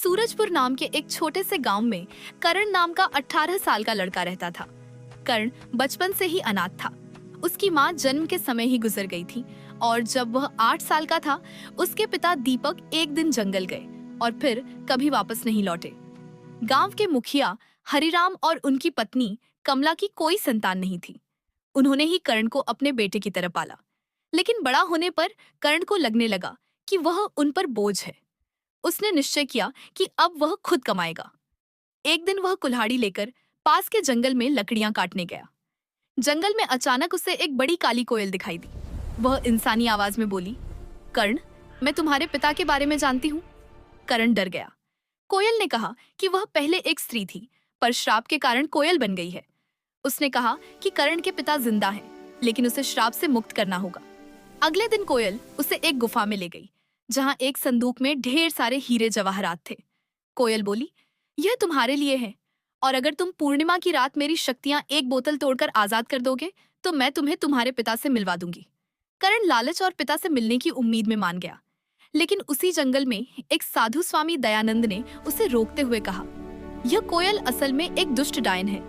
सूरजपुर नाम के एक छोटे से गांव में करण नाम का 18 साल का लड़का रहता था। करण बचपन से ही अनाथ था। उसकी माँ जन्म के समय ही गुजर गई थी और जब वह 8 साल का था, उसके पिता दीपक एक दिन जंगल गए और फिर कभी वापस नहीं लौटे। गांव के मुखिया हरिराम और उनकी पत्नी कमला की कोई संतान नहीं थी। उन्होंने ही करण को अपने बेटे की तरह पाला, लेकिन बड़ा होने पर करण को लगने लगा कि वह उन पर बोझ है। उसने निश्चय किया कि अब वह खुद कमाएगा। एक दिन वह कुल्हाड़ी लेकर पास के जंगल में लकड़ियां काटने गया। जंगल में अचानक उसे एक बड़ी काली कोयल दिखाई दी। वह इंसानी आवाज में बोली, कर्ण, मैं तुम्हारे पिता के बारे में जानती हूँ। करण डर गया। कोयल ने कहा कि वह पहले एक स्त्री थी, पर श्राप के कारण कोयल बन गई है। उसने कहा कि करण के पिता जिंदा हैं, लेकिन उसे श्राप से मुक्त करना होगा। अगले दिन कोयल उसे एक गुफा में ले गई, जहां एक संदूक में ढेर सारे हीरे जवाहरात थे। कोयल बोली, यह तुम्हारे लिए है, और अगर तुम पूर्णिमा की रात मेरी शक्तियां एक बोतल तोड़कर आजाद कर दोगे तो मैं तुम्हें तुम्हारे पिता से मिलवा दूंगी। करण लालच और पिता से मिलने की उम्मीद में मान गया, लेकिन उसी जंगल में एक साधु स्वामी दयानंद ने उसे रोकते हुए कहा, यह कोयल असल में एक दुष्ट डायन है।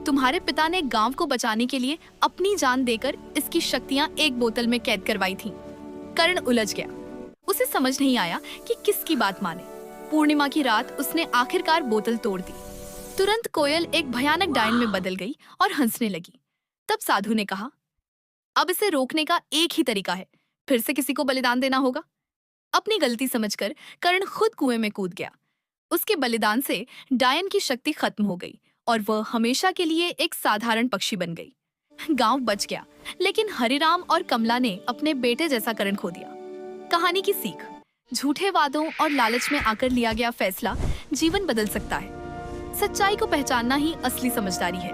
तुम्हारे पिता ने गांव को बचाने के लिए अपनी जान देकर इसकी शक्तियां एक बोतल में कैद करवाई थीं। करण उलझ गया। उसे समझ नहीं आया कि किसकी बात माने। पूर्णिमा की रात उसने आखिरकार बोतल तोड़ दी। तुरंत कोयल एक भयानक डायन में बदल गई और हंसने लगी। तब साधु ने कहा, अब इसे रोकने का एक ही तरीका है, फिर से किसी को बलिदान देना होगा। अपनी गलती समझकर करण खुद कुएं में कूद गया। उसके बलिदान से डायन की शक्ति खत्म हो गई और वह हमेशा के लिए एक साधारण पक्षी बन गई। गांव बच गया, लेकिन हरिराम और कमला ने अपने बेटे जैसा करण खो दिया। कहानी की सीख, झूठे वादों और लालच में आकर लिया गया फैसला जीवन बदल सकता है। सच्चाई को पहचानना ही असली समझदारी है।